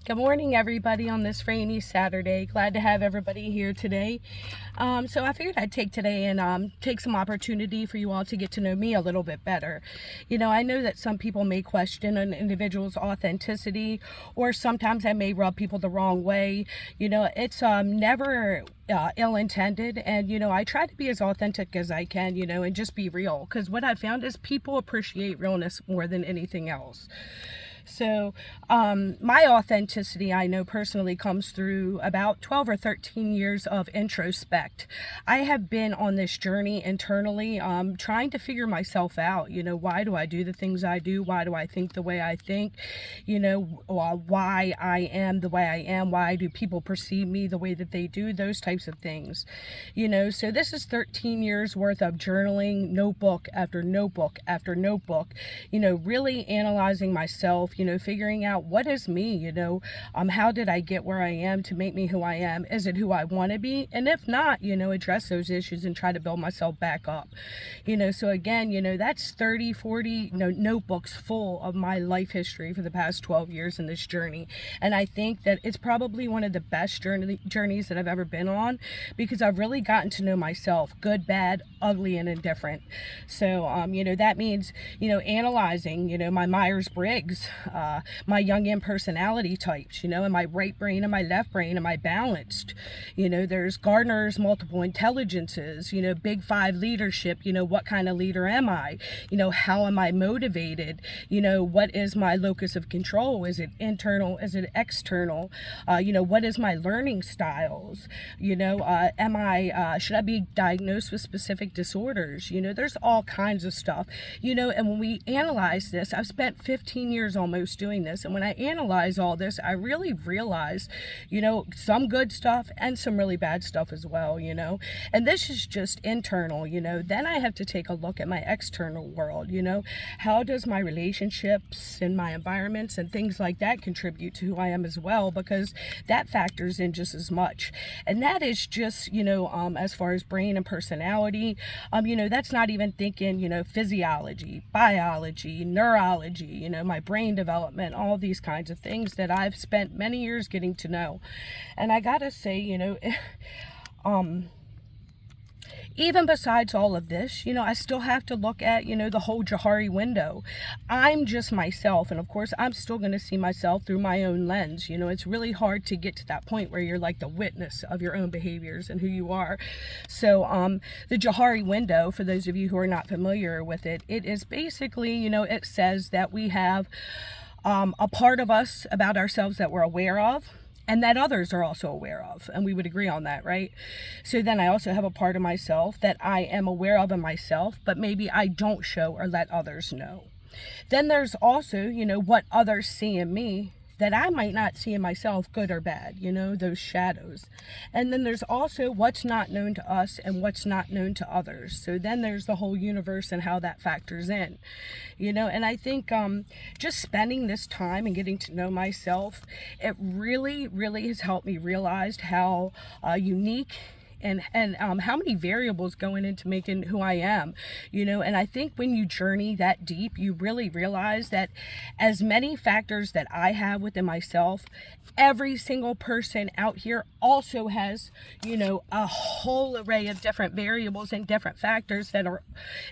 Good morning, everybody, on this rainy Saturday. Glad to have everybody here today. So I figured I'd take today and take some opportunity for you all to get to know me a little bit better. I know that some people may question an individual's authenticity, or sometimes I may rub people the wrong way. It's never ill-intended, and I try to be as authentic as I can, and just be real, because what I found is people appreciate realness more than anything else. So my authenticity, I know personally, comes through about 12 or 13 years of introspect. I have been on this journey internally, trying to figure myself out. Why do I do the things I do? Why do I think the way I think? Why I am the way I am? Why do people perceive me the way that they do? Those types of things. So this is 13 years worth of journaling, notebook after notebook after notebook, really analyzing myself, figuring out what is me, how did I get where I am to make me who I am? Is it who I want to be? And if not, address those issues and try to build myself back up. So again, that's 30, 40 notebooks full of my life history for the past 12 years in this journey. And I think that it's probably one of the best journeys that I've ever been on, because I've really gotten to know myself, good, bad, ugly, and indifferent. So, that means, analyzing, my Myers-Briggs, my Jungian personality types, am I right brain, am I left brain, am I balanced? There's Gardner's multiple intelligences, big five leadership, what kind of leader am I? How am I motivated? What is my locus of control? Is it internal? Is it external? What is my learning styles? Should I be diagnosed with specific disorders? There's all kinds of stuff, and when we analyze this, I've spent 15 years almost doing this, and when I analyze all this, I really realize, some good stuff and some really bad stuff as well, and this is just internal. Then I have to take a look at my external world. How does my relationships and my environments and things like that contribute to who I am as well, because that factors in just as much. And that is just, as far as brain and personality, that's not even thinking, physiology, biology, neurology, my brain development, all these kinds of things that I've spent many years getting to know. And I gotta say, even besides all of this, I still have to look at, the whole Johari window. I'm just myself, and of course, I'm still going to see myself through my own lens. It's really hard to get to that point where you're like the witness of your own behaviors and who you are. So, the Johari window, for those of you who are not familiar with it, it is basically, it says that we have a part of us about ourselves that we're aware of, and that others are also aware of, and we would agree on that, right? So then I also have a part of myself that I am aware of in myself, but maybe I don't show or let others know. Then there's also, what others see in me that I might not see in myself, good or bad, those shadows. And then there's also what's not known to us and what's not known to others. So then there's the whole universe and how that factors in, and I think just spending this time and getting to know myself, it really, really has helped me realize how unique and how many variables going into making who I am, and I think when you journey that deep, you really realize that as many factors that I have within myself, every single person out here also has, a whole array of different variables and different factors that are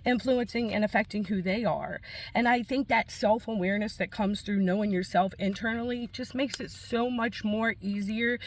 influencing and affecting who they are. And I think that self-awareness that comes through knowing yourself internally just makes it so much more easier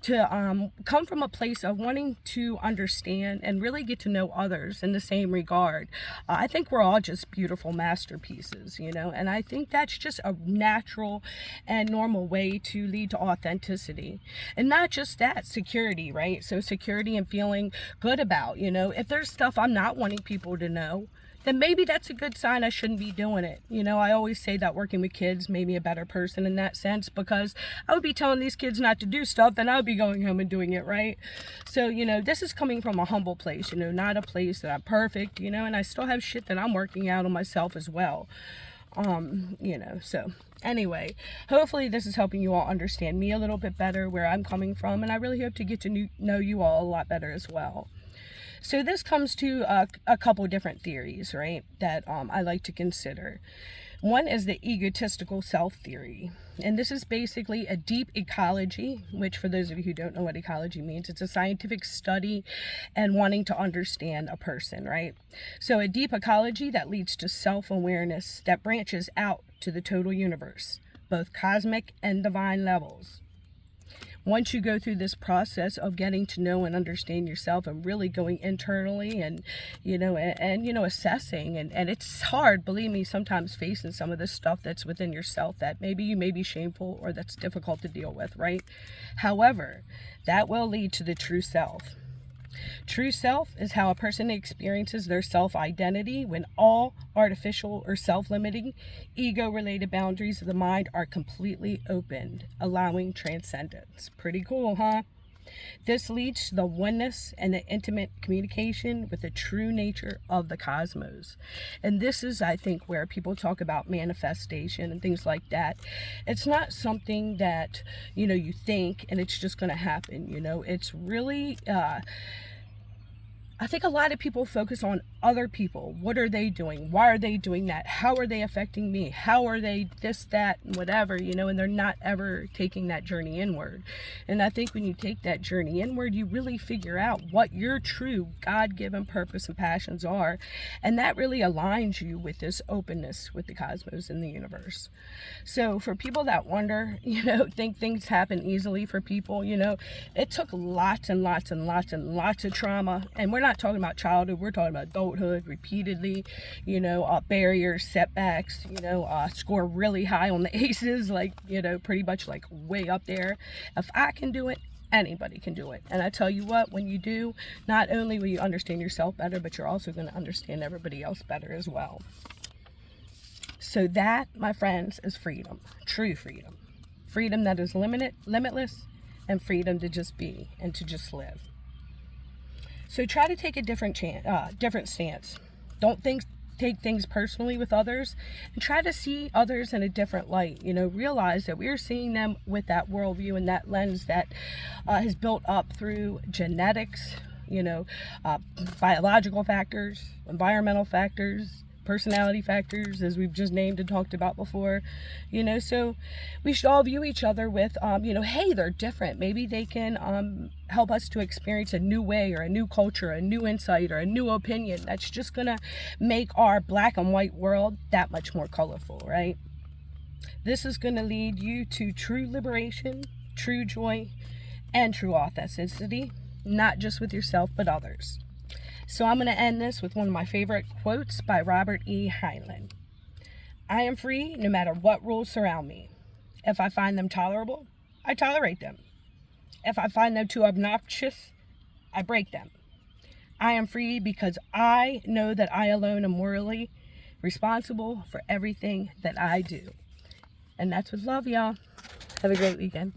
to come from a place of wanting to understand and really get to know others in the same regard. I think we're all just beautiful masterpieces, and I think that's just a natural and normal way to lead to authenticity. And not just that, security, right? So security and feeling good about, if there's stuff I'm not wanting people to know, then maybe that's a good sign I shouldn't be doing it. I always say that working with kids made me a better person in that sense, because I would be telling these kids not to do stuff, then I would be going home and doing it, right? So, this is coming from a humble place, not a place that I'm perfect, and I still have shit that I'm working out on myself as well. So anyway, hopefully this is helping you all understand me a little bit better, where I'm coming from, and I really hope to get to know you all a lot better as well. So this comes to a couple different theories, right, that I like to consider. One is the egotistical self theory. And this is basically a deep ecology, which for those of you who don't know what ecology means, it's a scientific study and wanting to understand a person, right? So a deep ecology that leads to self-awareness that branches out to the total universe, both cosmic and divine levels. Once you go through this process of getting to know and understand yourself and really going internally and assessing, and it's hard, believe me, sometimes facing some of this stuff that's within yourself that maybe you may be shameful or that's difficult to deal with, right? However, that will lead to the true self. True self is how a person experiences their self-identity when all artificial or self-limiting ego-related boundaries of the mind are completely opened, allowing transcendence. Pretty cool, huh? This leads to the oneness and the intimate communication with the true nature of the cosmos. And this is, I think, where people talk about manifestation and things like that. It's not something that, you think and it's just going to happen. It's really... I think a lot of people focus on other people. What are they doing? Why are they doing that? How are they affecting me? How are they this, that, and whatever, and they're not ever taking that journey inward. And I think when you take that journey inward, you really figure out what your true God-given purpose and passions are. And that really aligns you with this openness with the cosmos and the universe. So for people that wonder, think things happen easily for people, it took lots and lots and lots and lots of trauma. And we're not talking about childhood, we're talking about adulthood repeatedly, barriers, setbacks, score really high on the aces, pretty much like way up there. If I can do it, anybody can do it. And I tell you what, when you do, not only will you understand yourself better, but you're also going to understand everybody else better as well. So that, my friends, is freedom, true freedom. Freedom that is limitless, and freedom to just be and to just live. So try to take a different stance. Don't take things personally with others, and try to see others in a different light. Realize that we're seeing them with that worldview and that lens that is built up through genetics, biological factors, environmental factors, personality factors, as we've just named and talked about before. So we should all view each other with hey, they're different, maybe they can help us to experience a new way or a new culture, a new insight or a new opinion that's just gonna make our black and white world that much more colorful, right? This is going to lead you to true liberation, true joy, and true authenticity, not just with yourself but others. So I'm going to end this with one of my favorite quotes by Robert E. Heinlein. I am free no matter what rules surround me. If I find them tolerable, I tolerate them. If I find them too obnoxious, I break them. I am free because I know that I alone am morally responsible for everything that I do. And that's with love, y'all. Have a great weekend.